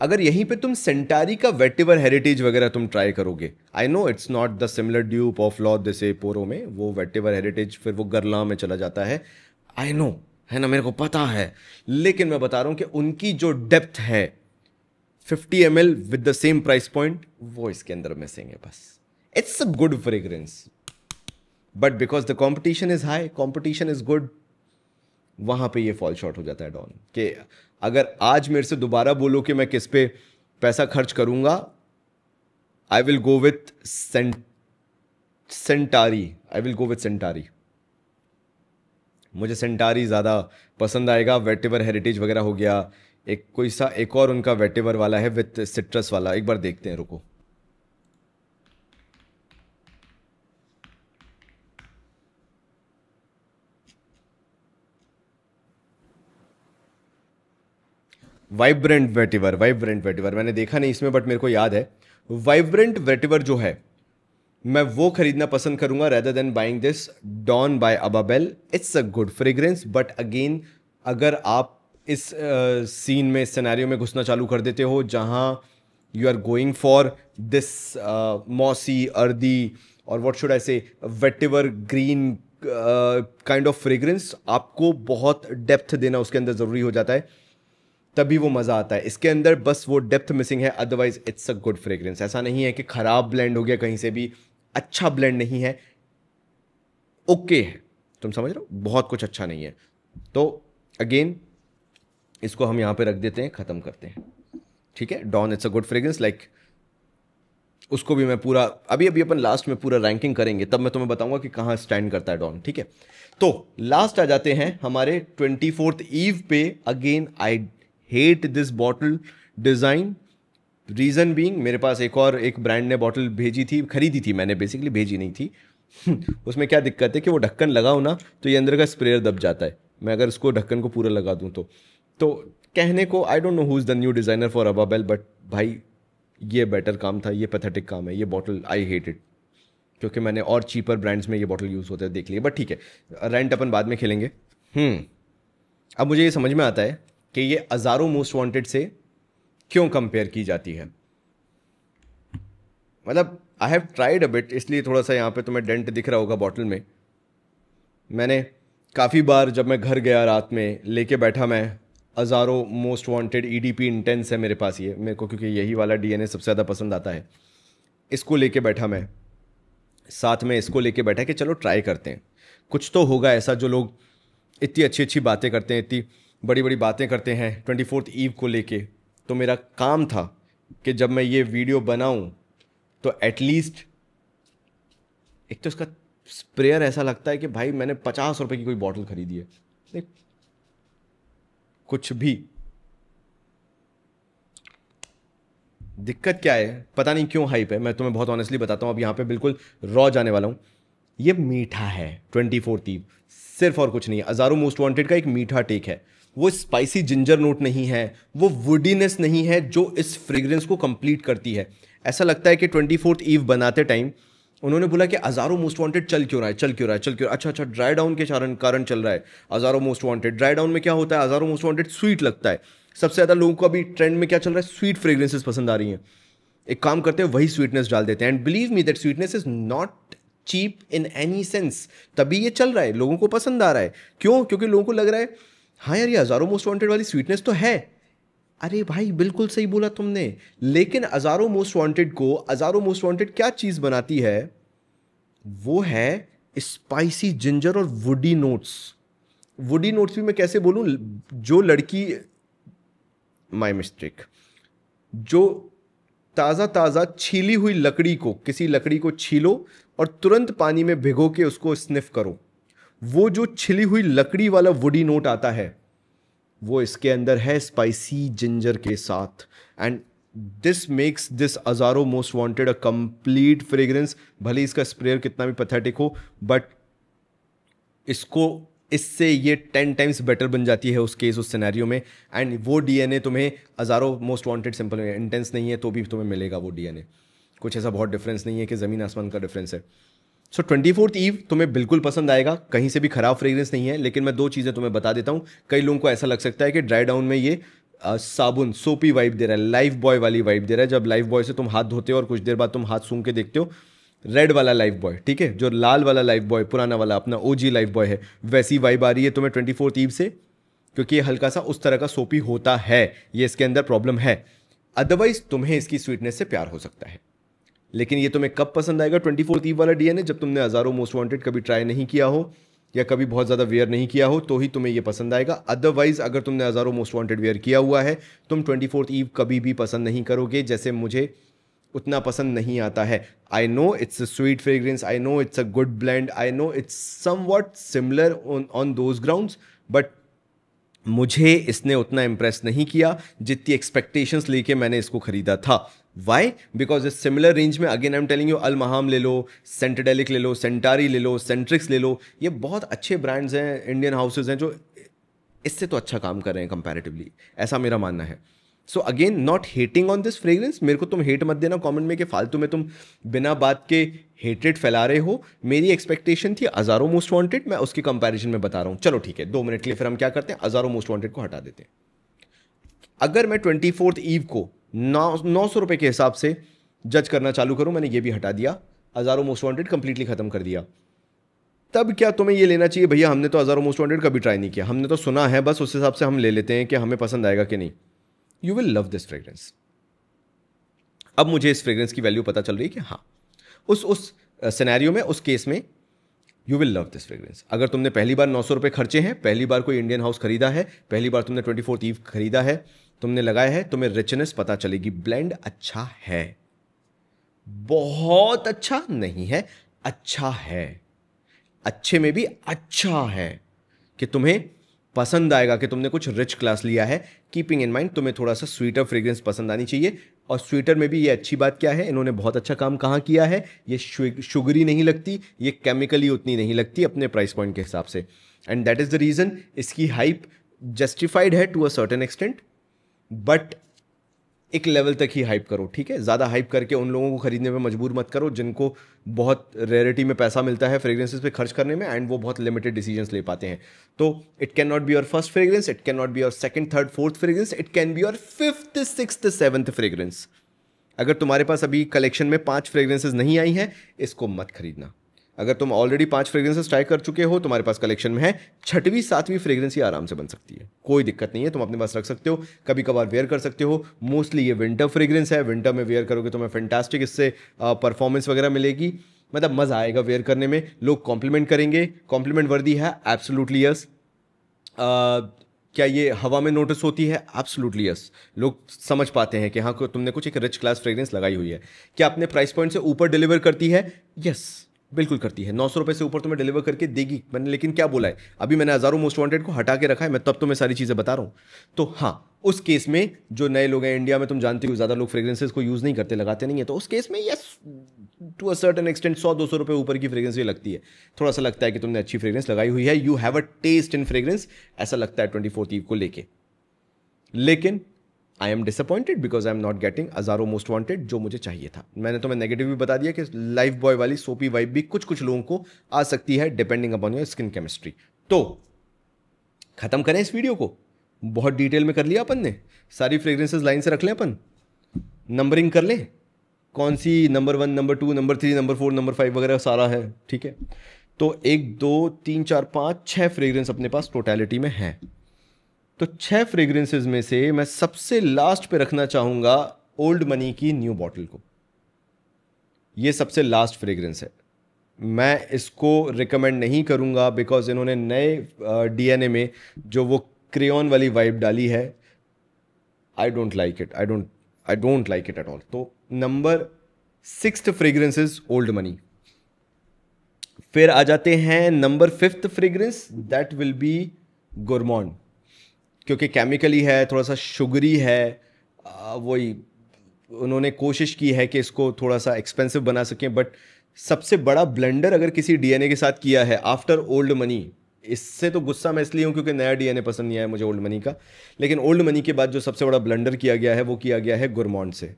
अगर यहीं पे तुम सेंटारी का वेटिवर हेरिटेज वगैरह तुम ट्राई करोगे, I know it's not the similar dupe of law दिसे पोरो में, वो वेटिवर हेरिटेज फिर वो गरला में चला जाता है, आई नो, है ना, मेरे को पता है, लेकिन मैं बता रहा हूं कि उनकी जो डेप्थ है 50 ml with the same price point, वो इसके अंदर मिसिंग है। बस it's a good fragrance, but because the competition is high, competition is good, वहां पे ये फॉल शॉर्ट हो जाता है डॉन। कि अगर आज मेरे से दोबारा बोलो कि मैं किस पे पैसा खर्च करूंगा, I will go with Centauri, I will go with Centauri. मुझे सेंटारी ज़्यादा पसंद आएगा। वेटिवर हेरिटेज वगैरह हो गया, एक कोई सा एक और उनका वेटिवर वाला है विथ सिट्रस वाला, एक बार देखते हैं, रुको। वाइब्रेंट वेटिवर, वाइब्रेंट वेटिवर मैंने देखा नहीं इसमें, बट मेरे को याद है। वाइब्रेंट वेटिवर जो है, मैं वो खरीदना पसंद करूंगा rather than buying this Dawn by Ababeel. It's a good fragrance, but again अगर आप इस सीन में, इस सिनेरियो में घुसना चालू कर देते हो जहां you are going for this mossy earthy और what should I say vetiver green kind of fragrance, आपको बहुत डेप्थ देना उसके अंदर ज़रूरी हो जाता है, तभी वो मज़ा आता है। इसके अंदर बस वो डेप्थ मिसिंग है, otherwise it's a good fragrance. ऐसा नहीं है कि खराब ब्लेंड हो गया कहीं से भी, अच्छा ब्लेंड नहीं है, ओके है, तुम समझ रहे हो, बहुत कुछ अच्छा नहीं है। तो अगेन इसको हम यहां पे रख देते हैं, खत्म करते हैं, ठीक है। Dawn it's a good fragrance, like उसको भी मैं पूरा अभी अभी अपन लास्ट में पूरा रैंकिंग करेंगे, तब मैं तुम्हें बताऊंगा कि कहां स्टैंड करता है डॉन, ठीक है। तो लास्ट आ जाते हैं हमारे 24th ईव पे। Again I hate this bottle design, reason being, मेरे पास एक ब्रांड ने बॉटल भेजी थी, खरीदी थी मैंने, बेसिकली भेजी नहीं थी। उसमें क्या दिक्कत है कि वो ढक्कन लगाओ ना तो ये अंदर का स्प्रेयर दब जाता है, मैं अगर उसको ढक्कन को पूरा लगा दूं तो कहने को आई don't know who is the new designer for Ababeel, but भाई ये बेटर काम था, ये पैथेटिक काम है, ये बॉटल आई हेट इट, क्योंकि मैंने और चीपर ब्रांड्स में ये बॉटल यूज़ होते हैं देख लिए, बट ठीक है, रेंट अपन बाद में खेलेंगे। अब मुझे ये समझ में आता है कि ये अज़ारो मोस्ट वांटेड से क्यों कंपेयर की जाती है। मतलब I have tried a bit, इसलिए थोड़ा सा यहाँ पे तुम्हें डेंट दिख रहा होगा बॉटल में। मैंने काफ़ी बार जब मैं घर गया रात में लेके बैठा, मैं अज़ारो मोस्ट वांटेड EDP इंटेंस है मेरे पास, ये मेरे को क्योंकि यही वाला DNA सबसे ज़्यादा पसंद आता है, इसको लेके बैठा मैं, साथ में इसको लेके बैठा कि चलो ट्राई करते हैं, कुछ तो होगा ऐसा। जो लोग इतनी अच्छी अच्छी बातें करते हैं, इतनी बड़ी बड़ी बातें करते हैं 24th ईव को लेके, तो मेरा काम था कि जब मैं ये वीडियो बनाऊं तो एटलीस्ट, एक तो इसका स्प्रेयर ऐसा लगता है कि भाई मैंने 50 रुपए की कोई बॉटल खरीदी है, नहीं कुछ भी। दिक्कत क्या है, पता नहीं क्यों हाइप है, मैं तुम्हें बहुत ऑनेस्टली बताता हूं, अब यहां पे बिल्कुल रॉ जाने वाला हूं। ये मीठा है 24th ईव, सिर्फ और कुछ नहीं है। अज़ारो मोस्ट वांटेड का एक मीठा टेक है, वो स्पाइसी जिंजर नोट नहीं है, वो वुडीनेस नहीं है जो इस फ्रेग्रेंस को कंप्लीट करती है। ऐसा लगता है कि 24th ईव बनाते टाइम उन्होंने बोला कि हजारों मोस्ट वांटेड चल क्यों रहा है, चल क्यों रहा है, चल क्यों, अच्छा अच्छा, ड्राई डाउन के कारण कारण चल रहा है हजारों मोस्ट वांटेड। ड्राई डाउन में क्या होता है, हजारों मोस्ट वांटेड स्वीट लगता है। सबसे ज्यादा लोगों को अभी ट्रेंड में क्या चल रहा है, स्वीट फ्रेग्रेंसेस पसंद आ रही हैं। एक काम करते हैं, वही स्वीटनेस डाल देते हैं, and believe me that sweetness is not cheap in any sense. तभी ये चल रहा है, लोगों को पसंद आ रहा है। क्यों? क्योंकि लोगों को लग रहा है हाँ यार, ये हजारों मोस्ट वांटेड वाली स्वीटनेस तो है। अरे भाई बिल्कुल सही बोला तुमने। लेकिन हजारों मोस्ट वांटेड को, हजारों मोस्ट वांटेड क्या चीज बनाती है, वो है स्पाइसी जिंजर और वुडी नोट्स। वुडी नोट्स भी मैं कैसे बोलूं, जो लड़की, माय मिस्टेक, जो ताज़ा ताज़ा छीली हुई लकड़ी को, किसी लकड़ी को छीलो और तुरंत पानी में भिगो के उसको स्निफ करो, वो जो छिली हुई लकड़ी वाला वुडी नोट आता है, वो इसके अंदर है स्पाइसी जिंजर के साथ। एंड दिस मेक्स दिस हजारों most wanted a complete fragrance. भले इसका स्प्रेयर कितना भी पथेटिक हो, बट इसको, इससे ये 10 टाइम्स बेटर बन जाती है उस केस, उस सिनेरियो में। एंड वो डीएनए तुम्हें हजारों मोस्ट वांटेड सिंपल में इंटेंस नहीं है तो भी तुम्हें मिलेगा वो डीएनए। कुछ ऐसा बहुत डिफरेंस नहीं है कि ज़मीन आसमान का डिफरेंस है। सो 24th ईव तुम्हें बिल्कुल पसंद आएगा, कहीं से भी खराब फ्रेग्रेंस नहीं है। लेकिन मैं दो चीज़ें तुम्हें बता देता हूँ। कई लोगों को ऐसा लग सकता है कि ड्राई डाउन में ये साबुन सोपी वाइब दे रहा है, लाइफ बॉय वाली वाइब दे रहा है। जब लाइफ बॉय से तुम हाथ धोते हो और कुछ देर बाद तुम हाथ सूंघ के देखते हो, रेड वाला लाइफ बॉय, ठीक है, जो लाल वाला लाइफ बॉय पुराना वाला अपना ओजी लाइफ बॉय है, वैसी वाइब आ रही है तुम्हें 24th ईव से, क्योंकि ये हल्का सा उस तरह का सोपी होता है। ये इसके अंदर प्रॉब्लम है। अदरवाइज तुम्हें इसकी स्वीटनेस से प्यार हो सकता है। लेकिन ये तुम्हें कब पसंद आएगा 24th ईव वाला डीएनए, जब तुमने हजारों मोस्ट वांटेड कभी ट्राई नहीं किया हो या कभी बहुत ज़्यादा वेयर नहीं किया हो, तो ही तुम्हें ये पसंद आएगा। अदरवाइज अगर तुमने हजारों मोस्ट वांटेड वेयर किया हुआ है, तुम 24th ईव कभी भी पसंद नहीं करोगे। जैसे मुझे उतना पसंद नहीं आता है। I know it's a sweet fragrance, I know it's a good blend, I know it's somewhat similar on those grounds, but मुझे इसने उतना इंप्रेस नहीं किया जितनी एक्सपेक्टेशंस लेके मैंने इसको खरीदा था। वाई? बिकॉज इस सिमिलर रेंज में, again I am telling you, अल महाम ले लो, सेंटेडेलिक ले लो, सेंटारी ले लो, सेंट्रिक्स ले लो, ये बहुत अच्छे ब्रांड्स हैं, इंडियन हाउसेज हैं जो इससे तो अच्छा काम कर रहे हैं कंपैरेटिवली, ऐसा मेरा मानना है। So again, not hating on this fragrance. मेरे को तुम हेट मत देना कमेंट में कि फालतू में तुम बिना बात के हेटेड फैला रहे हो। मेरी एक्सपेक्टेशन थी हजारों मोस्ट वांटेड, मैं उसके कंपैरिजन में बता रहा हूं। चलो ठीक है, 2 मिनट के लिए फिर हम क्या करते हैं, हजारों मोस्ट वांटेड को हटा देते हैं। अगर मैं 24th ईव को 900 रुपए के हिसाब से जज करना चालू करूं, मैंने ये भी हटा दिया, हजारों मोस्ट वांटेड कंप्लीटली खत्म कर दिया, तब क्या तुम्हें ये लेना चाहिए, भैया हमने तो हजारों मोस्ट वांटेड कभी ट्राई नहीं किया, हमने तो सुना है बस, उस हिसाब से हम ले लेते हैं कि हमें पसंद आएगा कि नहीं। You will love this fragrance. अब मुझे इस फ्रेग्रेंस की वैल्यू पता चल रही है कि हाँ, उस सिनेरियो में, उस केस में you will love this fragrance. अगर तुमने पहली बार 900 रुपये खर्चे हैं, पहली बार कोई इंडियन हाउस खरीदा है, पहली बार तुमने 24th ईव खरीदा है, तुमने लगाया है, तुम्हें रिचनेस पता चलेगी। ब्लेंड अच्छा है, बहुत अच्छा नहीं है, अच्छा है, अच्छे में भी अच्छा है, कि तुम्हें पसंद आएगा कि तुमने कुछ रिच क्लास लिया है। कीपिंग इन माइंड तुम्हें थोड़ा सा स्वीटर फ्रेग्रेंस पसंद आनी चाहिए। और स्वीटर में भी ये अच्छी बात क्या है, इन्होंने बहुत अच्छा काम कहाँ किया है, ये शुगरी नहीं लगती, ये केमिकली उतनी नहीं लगती अपने प्राइस पॉइंट के हिसाब से। And that is the reason इसकी हाइप जस्टिफाइड है to a certain extent, but एक लेवल तक ही हाइप करो, ठीक है। ज़्यादा हाइप करके उन लोगों को खरीदने में मजबूर मत करो जिनको बहुत रेयरिटी में पैसा मिलता है फ्रेग्रेंसेस पे खर्च करने में, एंड वो बहुत लिमिटेड डिसीजंस ले पाते हैं। तो it can not be your first fragrance, it can not be your second, third, fourth fragrance, it can be your 5th, 6th, 7th fragrance. अगर तुम्हारे पास अभी कलेक्शन में 5 फ्रेग्रेंसेस नहीं आई हैं, इसको मत खरीदना। अगर तुम ऑलरेडी 5 फ्रेग्रेंसेस ट्राई कर चुके हो, तुम्हारे पास कलेक्शन में है, 6वीं 7वीं फ्रेग्रेंस ही आराम से बन सकती है, कोई दिक्कत नहीं है, तुम अपने पास रख सकते हो, कभी कभार वेयर कर सकते हो। मोस्टली ये विंटर फ्रेग्रेंस है, विंटर में वेयर करोगे तुम्हें फैंटास्टिक इससे परफॉर्मेंस वगैरह मिलेगी, मतलब मज़ा आएगा वेयर करने में, लोग कॉम्प्लीमेंट करेंगे, कॉम्प्लीमेंट वर्दी है, एब्सोल्युटली यस। क्या ये हवा में नोटिस होती है? Absolutely yes. लोग समझ पाते हैं कि हाँ, तुमने कुछ एक रिच क्लास फ्रेग्रेंस लगाई हुई है। क्या अपने प्राइस पॉइंट से ऊपर डिलीवर करती है? यस, बिल्कुल करती है। 900 रुपये से ऊपर तुम्हें डिलीवर करके देगी। मैंने लेकिन क्या बोला है, अभी मैंने हजारों मोस्ट वांटेड को हटा के रखा है, मैं तब तुम्हें सारी चीज़ें बता रहा हूँ। तो हाँ, उस केस में जो नए लोग हैं इंडिया में, तुम जानते हो ज़्यादा लोग फ्रेग्रेंसेस को यूज़ नहीं करते, लगाते नहीं है, तो उस केस में yes, to a certain extent 100-200 रुपये ऊपर की फ्रेग्रेंस ये लगती है। थोड़ा सा लगता है कि तुमने अच्छी फ्रेग्रेंस लगाई हुई है, you have a taste in fragrance, ऐसा लगता है 24th ईव को लेके। लेकिन I am disappointed because I am not getting Azzaro most wanted जो मुझे चाहिए था। मैंने तुम्हें नेगेटिव भी बता दिया कि लाइफ बॉय वाली सोपी वाइब भी कुछ कुछ लोगों को आ सकती है depending upon your skin chemistry. तो खत्म करें इस वीडियो को, बहुत डिटेल में कर लिया अपन ने, सारी फ्रेग्रेंसेस लाइन से रख लें अपन, नंबरिंग कर लें कौन सी number 1 number 2 number 3 number 4 number 5 वगैरह सारा है, ठीक है। तो 1 2 3 4 5 6 फ्रेग्रेंस अपने पास टोटलिटी में है। तो 6 फ्रेग्रेंसेस में से मैं सबसे लास्ट पे रखना चाहूंगा ओल्ड मनी की न्यू बॉटल को। ये सबसे लास्ट फ्रेग्रेंस है। मैं इसको रिकमेंड नहीं करूंगा बिकॉज इन्होंने नए डीएनए में जो वो क्रेयॉन वाली वाइब डाली है, I don't like it, I don't like it at all. तो number 6th fragrance is old money. फिर आ जाते हैं number 5th fragrance, that will be gourmand, क्योंकि केमिकली है, थोड़ा सा शुगरी है, वही उन्होंने कोशिश की है कि इसको थोड़ा सा एक्सपेंसिव बना सकें। बट सबसे बड़ा ब्लेंडर अगर किसी डीएनए के साथ किया है आफ्टर ओल्ड मनी, इससे तो गुस्सा मैं इसलिए हूं क्योंकि नया डीएनए पसंद नहीं आया मुझे ओल्ड मनी का, लेकिन ओल्ड मनी के बाद जो सबसे बड़ा ब्लेंडर किया गया है वो किया गया है गोरमॉन से।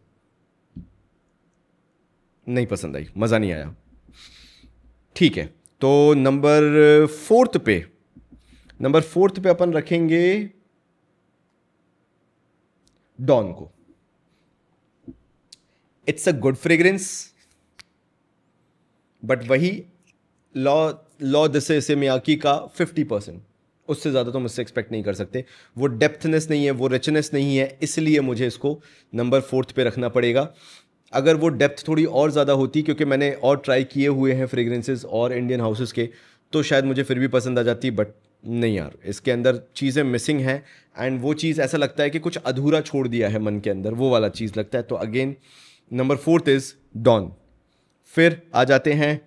नहीं पसंद आई, मज़ा नहीं आया, ठीक है। तो नंबर 4th पे अपन रखेंगे डॉन को। It's a good fragrance, but वही लॉ दिसे मियाकी का 50%, उससे ज़्यादा तो मुझसे एक्सपेक्ट नहीं कर सकते। वो डेप्थनेस नहीं है, वो रिचनेस नहीं है, इसलिए मुझे इसको नंबर 4th पे रखना पड़ेगा। अगर वो डेप्थ थोड़ी और ज़्यादा होती, क्योंकि मैंने और ट्राई किए हुए हैं फ्रेग्रेंसेस और इंडियन हाउसेस के, तो शायद मुझे फिर भी पसंद आ जाती, बट नहीं यार, इसके अंदर चीज़ें मिसिंग हैं एंड वो चीज़ ऐसा लगता है कि कुछ अधूरा छोड़ दिया है मन के अंदर, वो वाला चीज़ लगता है। तो again number 4th is don. फिर आ जाते हैं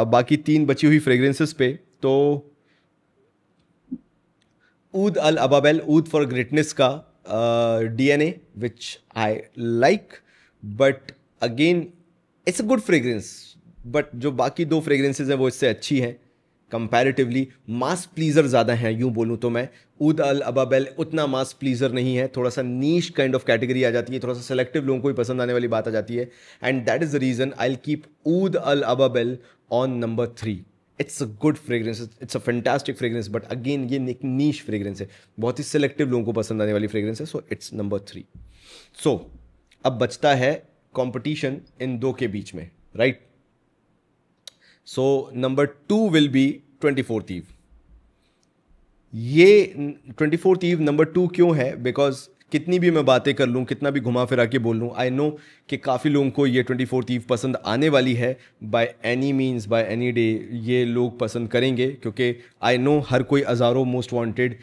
बाकी 3 बची हुई फ्रेग्रेंसेस पे। तो ऊद अल अबाबेल, ऊद फॉर ग्रेटनेस का DNA which I like, but again it's a good fragrance, but जो बाकी 2 फ्रेग्रेंसेज हैं वो इससे अच्छी हैं कंपैरेटिवली। मास प्लीजर ज़्यादा हैं यूं बोलूं तो मैं, ऊद अल अबाबेल उतना मास प्लीजर नहीं है, थोड़ा सा नीश काइंड ऑफ कैटेगरी आ जाती है, थोड़ा सा सेलेक्टिव लोगों को ही पसंद आने वाली बात आ जाती है, and that is the reason I will keep ऊद अल अबाबेल on number 3। It's a good fragrance, it's a fantastic fragrance, but again ये एक नीश फ्रेग्रेंस है, बहुत ही सेलेक्टिव लोगों को पसंद आने वाली फ्रेग्रेंस है, सो इट्स नंबर 3। सो अब बचता है कंपटीशन इन 2 के बीच में, right. So number 2 will be 24th eve. ये 24th ईव नंबर 2 क्यों है? बिकॉज कितनी भी मैं बातें कर लूँ, कितना भी घुमा फिरा के बोल लूँ, आई नो कि काफ़ी लोगों को ये 24th ईव पसंद आने वाली है। By any means, by any day ये लोग पसंद करेंगे, क्योंकि आई नो हर कोई अज़ारो मोस्ट वांटेड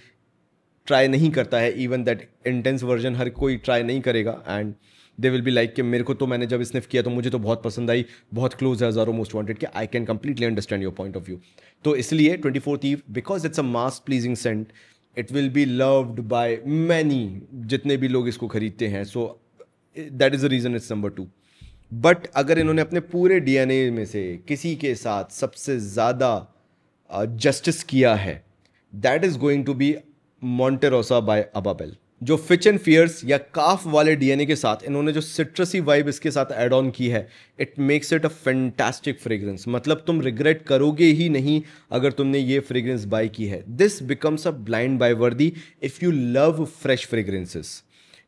ट्राई नहीं करता है, इवन दैट इंटेंस वर्जन हर कोई ट्राई नहीं करेगा, and they will be like कि मेरे को तो, मैंने जब स्निफ किया तो मुझे तो बहुत पसंद आई, बहुत क्लोज है अज़ारो मोस्ट वांटेड के। I can completely understand your point of view. तो इसलिए 24th eve, because it's a mass pleasing scent, it will be loved by many, जितने भी लोग इसको खरीदते हैं, so that is the reason it's number 2। But अगर इन्होंने अपने पूरे डीएनए में से किसी के साथ सबसे ज़्यादा जस्टिस किया है, that is going to be Monterosa by अबाबेल। जो फिच एंड फियर्स या काफ वाले डीएनए के साथ इन्होंने जो सिट्रसी वाइब इसके साथ ऐड ऑन की है, it makes it a fantastic fragrance. मतलब तुम रिग्रेट करोगे ही नहीं अगर तुमने ये फ्रेग्रेंस बाय की है। This becomes a blind buy worthy if you love fresh fragrances.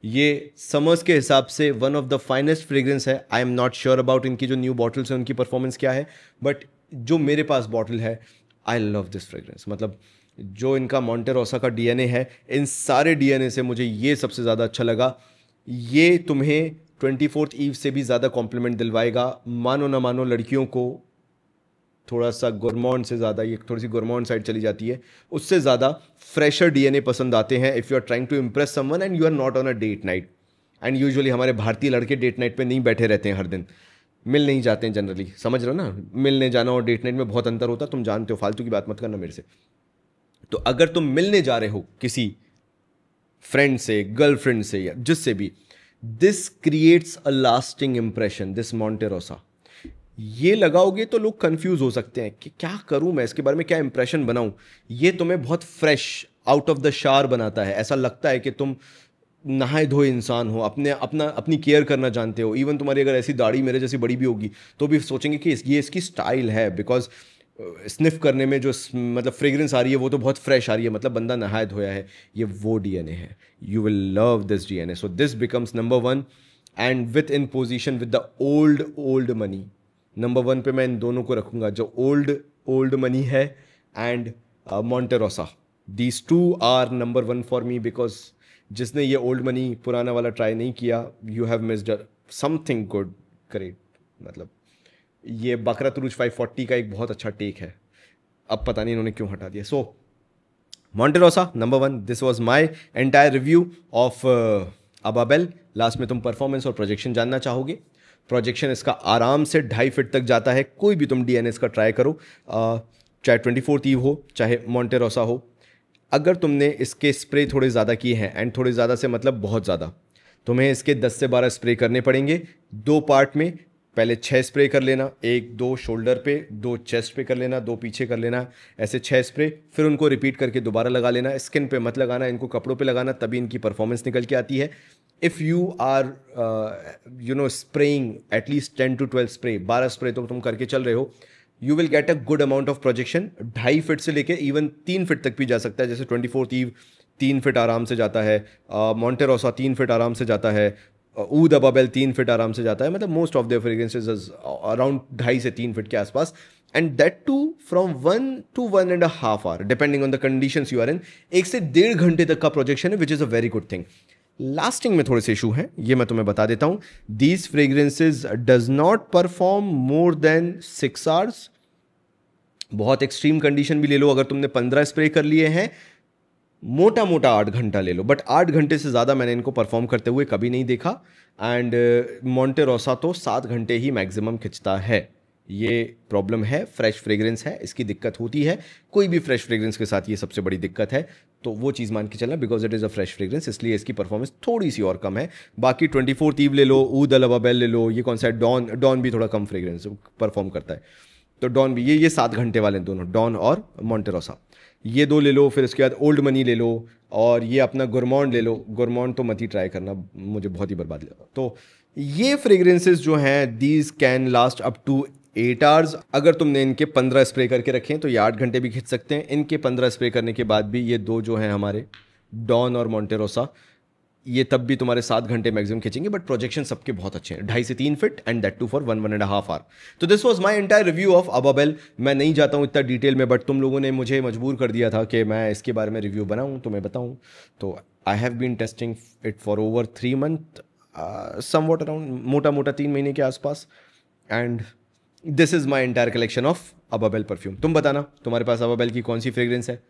ये समर्स के हिसाब से one of the finest fragrance है। I am not sure about इनकी जो न्यू बॉटल्स हैं उनकी परफॉर्मेंस क्या है, बट जो मेरे पास बॉटल है, आई लव दिस फ्रेग्रेंस। मतलब जो इनका मॉन्टेरोसा का डीएनए है, इन सारे डीएनए से मुझे ये सबसे ज़्यादा अच्छा लगा। ये तुम्हें 24th ईव से भी ज़्यादा कॉम्प्लीमेंट दिलवाएगा। मानो ना मानो, लड़कियों को थोड़ा सा गोरमॉन से ज़्यादा, ये थोड़ी सी गोरमॉन साइड चली जाती है, उससे ज़्यादा फ्रेशर डीएनए पसंद आते हैं if you are trying to impress someone and you are not on a date night. And usually हमारे भारतीय लड़के डेट नाइट पे नहीं बैठे रहते हैं हर दिन, मिल नहीं जाते हैं जनरली, समझ रहे हो ना। मिलने जाना और डेट नाइट में बहुत अंतर होता है, तुम जानते हो, फालतू की बात मत करना मेरे से। तो अगर तुम मिलने जा रहे हो किसी फ्रेंड से, गर्लफ्रेंड से, या जिससे भी, this creates a lasting impression, this Monterosa. ये लगाओगे तो लोग कंफ्यूज हो सकते हैं कि क्या करूं मैं, इसके बारे में क्या इंप्रेशन बनाऊं। ये तुम्हें बहुत फ्रेश, आउट ऑफ द शार बनाता है। ऐसा लगता है कि तुम नहाए धोए इंसान हो, अपनी केयर करना जानते हो। इवन तुम्हारी अगर ऐसी दाढ़ी मेरे जैसी बड़ी भी होगी तो भी सोचेंगे कि ये इसकी स्टाइल है, बिकॉज स्निफ करने में जो मतलब फ्रेग्रेंस आ रही है वो तो बहुत फ्रेश आ रही है, मतलब बंदा नहाया धोया है। ये वो डीएनए है। You will love this DNA, so this becomes number one and with in position with the old old money. Number one पे मैं इन दोनों को रखूंगा, जो ओल्ड ओल्ड मनी है and Monterosa. These two are number one for me, because जिसने ये ओल्ड मनी पुराना वाला ट्राई नहीं किया, you have missed something good great. मतलब ये बकरा तुरुज 540 का एक बहुत अच्छा टेक है, अब पता नहीं इन्होंने क्यों हटा दिया। So Monterosa number one, this was my entire review of अबाबेल। लास्ट में तुम परफॉर्मेंस और प्रोजेक्शन जानना चाहोगे। प्रोजेक्शन इसका आराम से 2.5 फीट तक जाता है। कोई भी तुम डीएनएस का ट्राई करो, चाहे 24 ईव हो चाहे मॉन्टेरोसा हो, अगर तुमने इसके स्प्रे थोड़े ज़्यादा किए हैं, एंड थोड़े ज़्यादा से मतलब बहुत ज़्यादा, तुम्हें इसके 10 से 12 स्प्रे करने पड़ेंगे 2 पार्ट में। पहले 6 स्प्रे कर लेना, 1-2 शोल्डर पे, 2 चेस्ट पे कर लेना, 2 पीछे कर लेना, ऐसे 6 स्प्रे। फिर उनको रिपीट करके दोबारा लगा लेना। स्किन पे मत लगाना, इनको कपड़ों पे लगाना, तभी इनकी परफॉर्मेंस निकल के आती है। If you are spraying at least 10 to 12 spray, 12 spray तो तुम करके चल रहे हो, you will get a good amount of projection. 2.5 feet से लेके इवन 3 फीट तक भी जा सकता है। जैसे 24 ईव 3 फीट आराम से जाता है, मॉन्टेरोसा 3 फीट आराम से जाता है, ऊद अबाबेल 3 फीट आराम से जाता है। मतलब most of the fragrances around 2.5 से 3 फीट के आसपास, and that too from 1 to 1.5 hour depending on the conditions you are in. 1 से 1.5 घंटे तक का प्रोजेक्शन है, which is a very good thing. Lasting में थोड़े से इशू हैं, ये मैं तुम्हें बता देता हूं। These fragrances does not perform more than 6 hours. बहुत एक्सट्रीम कंडीशन भी ले लो, अगर तुमने 15 स्प्रे कर लिए हैं, मोटा मोटा 8 घंटा ले लो, बट 8 घंटे से ज़्यादा मैंने इनको परफॉर्म करते हुए कभी नहीं देखा। एंड मॉन्टेरोसा तो 7 घंटे ही मैक्सिमम खिंचता है। ये प्रॉब्लम है, फ्रेश फ्रेग्रेंस है, इसकी दिक्कत होती है। कोई भी फ्रेश फ्रेग्रेंस के साथ ये सबसे बड़ी दिक्कत है, तो वो चीज़ मान के चलना, because it is a fresh fragrance, इसलिए इसकी परफॉर्मेंस थोड़ी सी और कम है। बाकी 24 ईव ले लो, ऊद अल अबाबेल ले लो, ये कौन सा है, डॉन भी थोड़ा कम फ्रेग्रेंस परफॉर्म करता है, तो डॉन भी, ये 7 घंटे वाले दोनों, डॉन और मॉन्टेरोसा, ये 2 ले लो। फिर उसके बाद ओल्ड मनी ले लो, और ये अपना गुरमॉन्ड ले लो। गुरमॉन्ड तो मत ही ट्राई करना, मुझे बहुत ही बर्बाद लगा। तो ये फ्रेग्रेंसेस जो हैं, these can last up to 8 hours. अगर तुमने इनके 15 स्प्रे करके रखे हैं तो ये 8 घंटे भी खिंच सकते हैं। इनके 15 स्प्रे करने के बाद भी ये 2 जो हैं हमारे, डॉन और मॉन्टेरोसा, ये तब भी तुम्हारे 7 घंटे मैक्सिमम खींचेंगे, बट प्रोजेक्शन सबके बहुत अच्छे हैं, 2.5 से 3 feet, and that too for 1-1.5 hour. तो this was my entire review of अबाबेल। मैं नहीं जाता हूँ इतना डिटेल में, बट तुम लोगों ने मुझे मजबूर कर दिया था कि मैं इसके बारे में रिव्यू बनाऊँ, तो मैं बताऊँ। तो I have been testing it for over 3 month, somewhat around, मोटा मोटा 3 महीने के आसपास, and this is my entire collection of Ababeel perfume. तुम बताना तुम्हारे पास अबाबेल की कौन सी फ्रेग्रेंस है,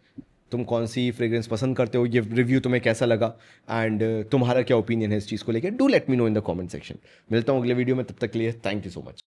तुम कौन सी फ्रेग्रेंस पसंद करते हो, ये रिव्यू तुम्हें कैसा लगा, एंड तुम्हारा क्या ओपिनियन है इस चीज़ को लेकर। Do let me know in the comment section. मिलता हूँ अगले वीडियो में, तब तक के लिए थैंक यू सो मच।